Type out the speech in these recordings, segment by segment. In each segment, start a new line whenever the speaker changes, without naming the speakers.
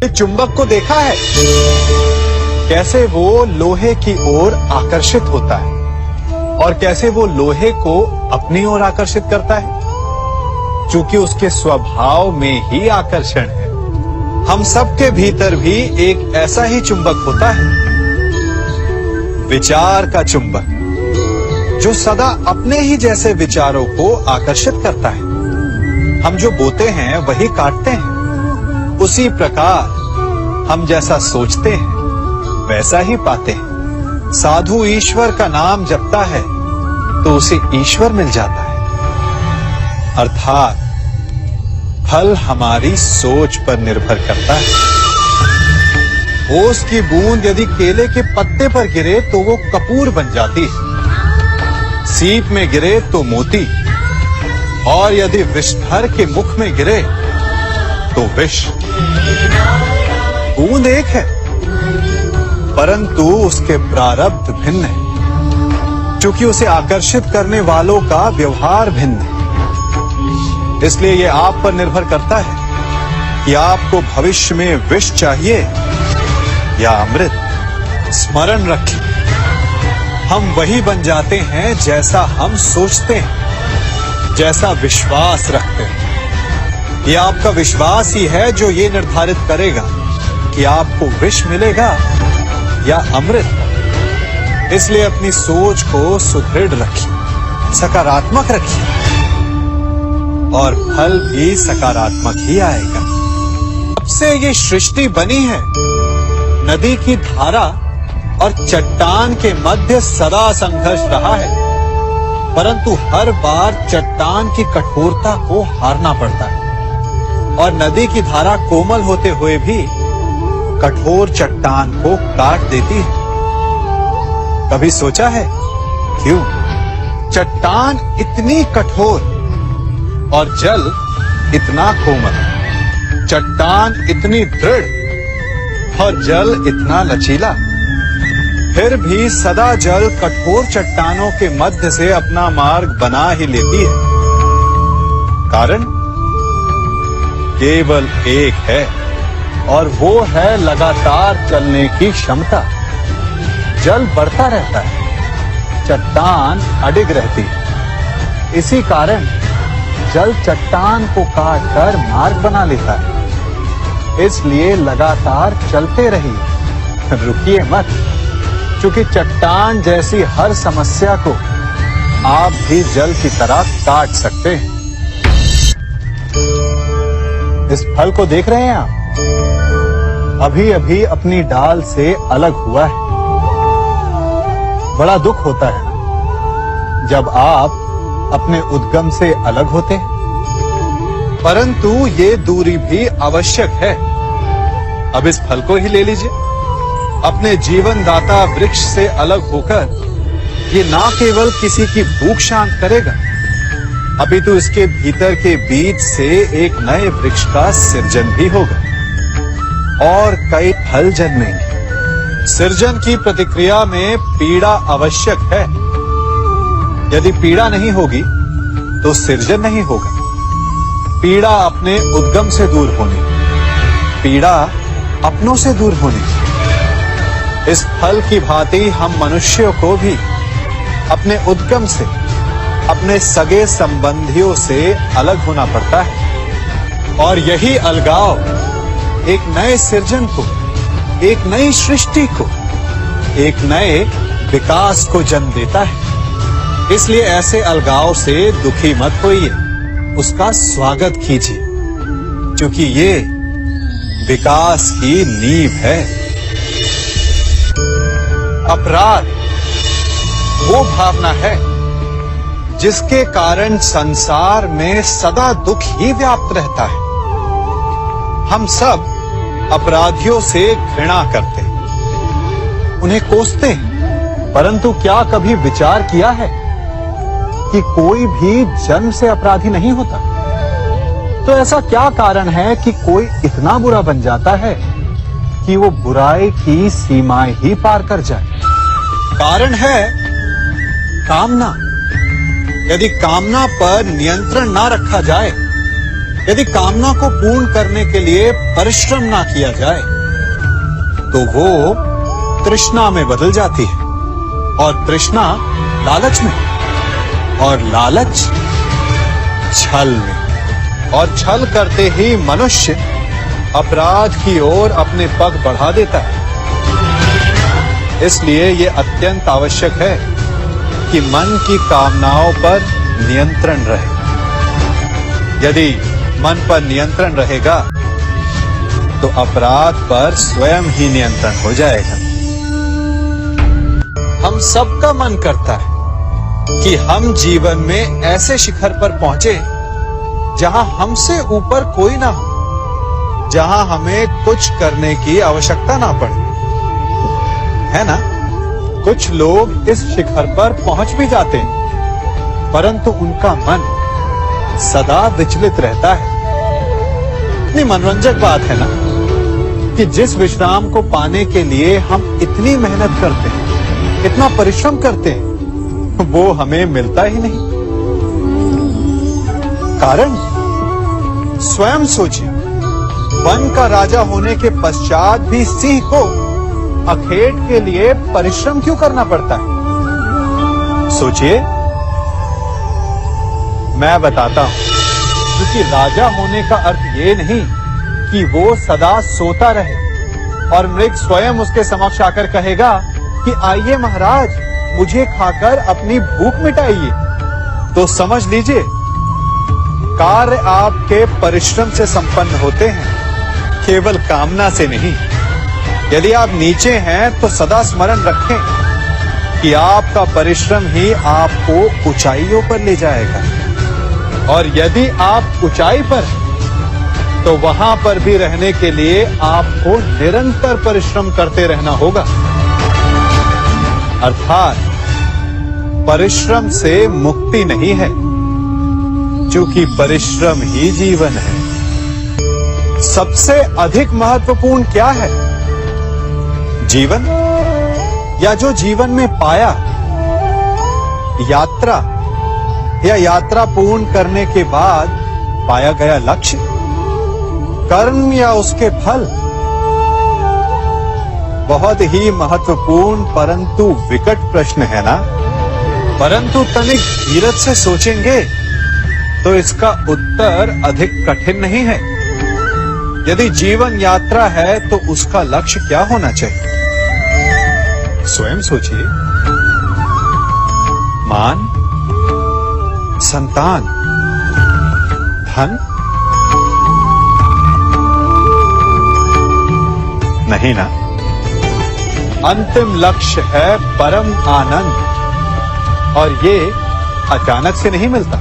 चुंबक को देखा है कैसे वो लोहे की ओर आकर्षित होता है और कैसे वो लोहे को अपनी ओर आकर्षित करता है, क्योंकि उसके स्वभाव में ही आकर्षण है। हम सबके भीतर भी एक ऐसा ही चुंबक होता है, विचार का चुंबक, जो सदा अपने ही जैसे विचारों को आकर्षित करता है। हम जो बोते हैं वही काटते हैं। उसी प्रकार हम जैसा सोचते हैं वैसा ही पाते हैं। साधु ईश्वर का नाम जपता है तो उसे ईश्वर मिल जाता है। अर्थात फल हमारी सोच पर निर्भर करता है। ओस की बूंद यदि केले के पत्ते पर गिरे तो वो कपूर बन जाती है, सीप में गिरे तो मोती, और यदि विषधर के मुख में गिरे तो विष। बूंद एक है परंतु उसके प्रारब्ध भिन्न है, क्योंकि उसे आकर्षित करने वालों का व्यवहार भिन्न है। इसलिए यह आप पर निर्भर करता है कि आपको भविष्य में विष चाहिए या अमृत। स्मरण रखिए, हम वही बन जाते हैं जैसा हम सोचते हैं, जैसा विश्वास रखते हैं। यह आपका विश्वास ही है जो ये निर्धारित करेगा कि आपको विष मिलेगा या अमृत। इसलिए अपनी सोच को सुदृढ़ रखिए, सकारात्मक रखिए, और फल भी सकारात्मक ही आएगा। अब से ये सृष्टि बनी है, नदी की धारा और चट्टान के मध्य सदा संघर्ष रहा है, परंतु हर बार चट्टान की कठोरता को हारना पड़ता है, और नदी की धारा कोमल होते हुए भी कठोर चट्टान को काट देती है। कभी सोचा है क्यों चट्टान इतनी कठोर और जल इतना कोमल, चट्टान इतनी दृढ़ और जल इतना लचीला? फिर भी सदा जल कठोर चट्टानों के मध्य से अपना मार्ग बना ही लेती है। कारण केवल एक है, और वो है लगातार चलने की क्षमता। जल बढ़ता रहता है, चट्टान अडिग रहती है। इसी कारण जल चट्टान को काटकर मार्ग बना लेता है। इसलिए लगातार चलते रहिए, रुकिए मत, क्योंकि चट्टान जैसी हर समस्या को आप भी जल की तरह काट सकते हैं। इस फल को देख रहे हैं आप, अभी अभी अपनी डाल से अलग हुआ है। बड़ा दुख होता है जब आप अपने उद्गम से अलग होते हैं, परंतु ये दूरी भी आवश्यक है। अब इस फल को ही ले लीजिए। अपने जीवन दाता वृक्ष से अलग होकर ये ना केवल किसी की भूख शांत करेगा, अभी तो इसके भीतर के बीज से एक नए वृक्ष का सृजन भी होगा और कई फल जन्मेंगे। सृजन की प्रतिक्रिया में पीड़ा आवश्यक है। यदि पीड़ा नहीं होगी तो सृजन नहीं होगा। पीड़ा अपने उद्गम से दूर होनी, पीड़ा अपनों से दूर होनी। इस फल की भांति हम मनुष्यों को भी अपने उद्गम से, अपने सगे संबंधियों से अलग होना पड़ता है, और यही अलगाव एक नए सृजन को, एक नई सृष्टि को, एक नए विकास को जन्म देता है। इसलिए ऐसे अलगाव से दुखी मत होइए, उसका स्वागत कीजिए, क्योंकि ये विकास की नींव है। अपराध वो भावना है जिसके कारण संसार में सदा दुख ही व्याप्त रहता है। हम सब अपराधियों से घृणा करते हैं, उन्हें कोसते हैं, परंतु क्या कभी विचार किया है कि कोई भी जन्म से अपराधी नहीं होता? तो ऐसा क्या कारण है कि कोई इतना बुरा बन जाता है कि वो बुराई की सीमाएं ही पार कर जाए? कारण है कामना। यदि कामना पर नियंत्रण ना रखा जाए यदि कामना को पूर्ण करने के लिए परिश्रम ना किया जाए तो वो तृष्णा में बदल जाती है, और तृष्णा लालच में, और लालच छल में, और छल करते ही मनुष्य अपराध की ओर अपने पग बढ़ा देता है। इसलिए ये अत्यंत आवश्यक है कि मन की कामनाओं पर नियंत्रण रहे। यदि मन पर नियंत्रण रहेगा तो अपराध पर स्वयं ही नियंत्रण हो जाएगा। हम सबका मन करता है कि हम जीवन में ऐसे शिखर पर पहुंचे जहां हमसे ऊपर कोई ना हो, जहां हमें कुछ करने की आवश्यकता ना पड़े, है ना? कुछ लोग इस शिखर पर पहुंच भी जाते हैं, परंतु उनका मन सदा विचलित रहता है। इतनी मनोरंजक बात है ना कि जिस विश्राम को पाने के लिए हम इतनी मेहनत करते हैं, इतना परिश्रम करते हैं, वो हमें मिलता ही नहीं। कारण स्वयं सोचिए, वन का राजा होने के पश्चात भी सिंह को अखेट के लिए परिश्रम क्यों करना पड़ता है? सोचिए, मैं बताता हूं। क्योंकि राजा होने का अर्थ ये नहीं कि वो सदा सोता रहे और मृग स्वयं उसके समक्ष आकर कहेगा कि आइए महाराज, मुझे खाकर अपनी भूख मिटाइए। तो समझ लीजिए, कार्य आपके परिश्रम से संपन्न होते हैं, केवल कामना से नहीं। यदि आप नीचे हैं तो सदा स्मरण रखें कि आपका परिश्रम ही आपको ऊंचाइयों पर ले जाएगा, और यदि आप ऊंचाई पर हैं तो वहां पर भी रहने के लिए आपको निरंतर परिश्रम करते रहना होगा। अर्थात परिश्रम से मुक्ति नहीं है, क्योंकि परिश्रम ही जीवन है। सबसे अधिक महत्वपूर्ण क्या है? जीवन, या जो जीवन में पाया, यात्रा, या यात्रा पूर्ण करने के बाद पाया गया लक्ष्य, कर्म या उसके फल? बहुत ही महत्वपूर्ण परंतु विकट प्रश्न है ना? परंतु तनिक धीरज से सोचेंगे तो इसका उत्तर अधिक कठिन नहीं है। यदि जीवन यात्रा है तो उसका लक्ष्य क्या होना चाहिए? स्वयं सोचिए। मान, संतान, धन? नहीं ना। अंतिम लक्ष्य है परम आनंद, और ये अचानक से नहीं मिलता।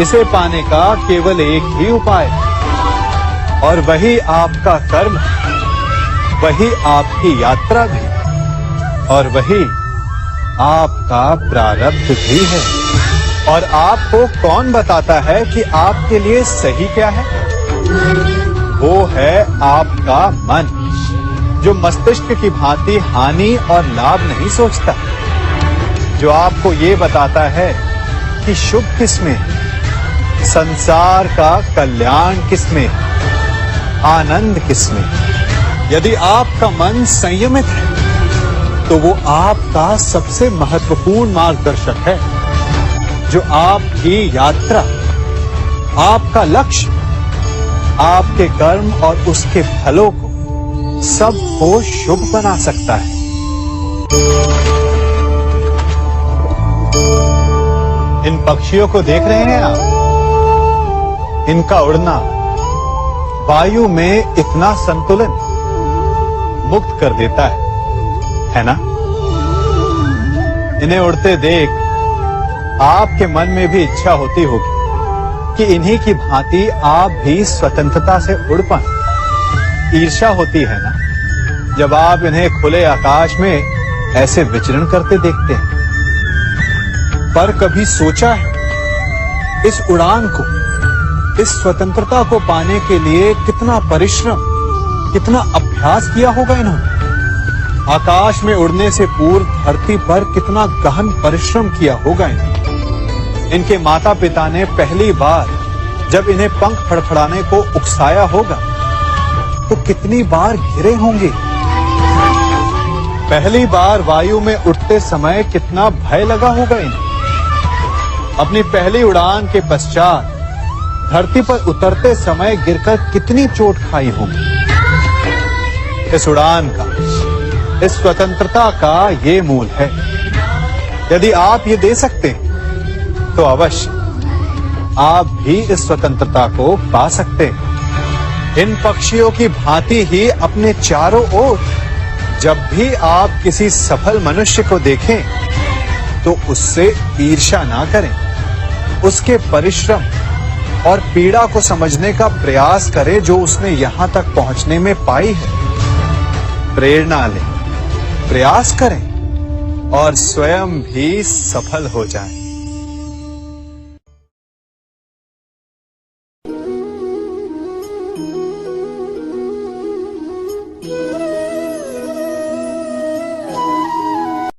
इसे पाने का केवल एक ही उपाय है, और वही आपका कर्म है, वही आपकी यात्रा भी, और वही आपका प्रारब्ध भी है। और आपको कौन बताता है कि आपके लिए सही क्या है? वो है आपका मन, जो मस्तिष्क की भांति हानि और लाभ नहीं सोचता, जो आपको ये बताता है कि शुभ किसमें है, संसार का कल्याण किसमें है, आनंद किसमें। यदि आपका मन संयमित है तो वो आपका सबसे महत्वपूर्ण मार्गदर्शक है, जो आपकी यात्रा, आपका लक्ष्य, आपके कर्म और उसके फलों को सबको शुभ बना सकता है। इन पक्षियों को देख रहे हैं आप? इनका उड़ना वायु में इतना संतुलन मुक्त कर देता है ना? इन्हें उड़ते देख आपके मन में भी इच्छा होती होगी कि इन्हीं की भांति आप भी स्वतंत्रता से उड़ पाएं। ईर्ष्या होती है ना, जब आप इन्हें खुले आकाश में ऐसे विचरण करते देखते हैं। पर कभी सोचा है, इस उड़ान को, इस स्वतंत्रता को पाने के लिए कितना परिश्रम, कितना अभ्यास किया होगा इन्होंने? आकाश में उड़ने से पूर्व धरती पर कितना गहन परिश्रम किया होगा इन्होंने? इनके माता पिता ने पहली बार जब इन्हें पंख फड़फड़ाने को उकसाया होगा तो कितनी बार गिरे होंगे। पहली बार वायु में उड़ते समय कितना भय लगा होगा इन्हें। अपनी पहली उड़ान के पश्चात धरती पर उतरते समय गिरकर कितनी चोट खाई होगी। इस उड़ान का, इस स्वतंत्रता का ये मूल है। यदि आप ये दे सकते हैं तो अवश्य आप भी इस स्वतंत्रता को पा सकते हैं। इन पक्षियों की भांति ही अपने चारों ओर जब भी आप किसी सफल मनुष्य को देखें तो उससे ईर्ष्या ना करें। उसके परिश्रम और पीड़ा को समझने का प्रयास करें जो उसने यहां तक पहुंचने में पाई है। प्रेरणा लें, प्रयास करें और स्वयं भी सफल हो जाएं।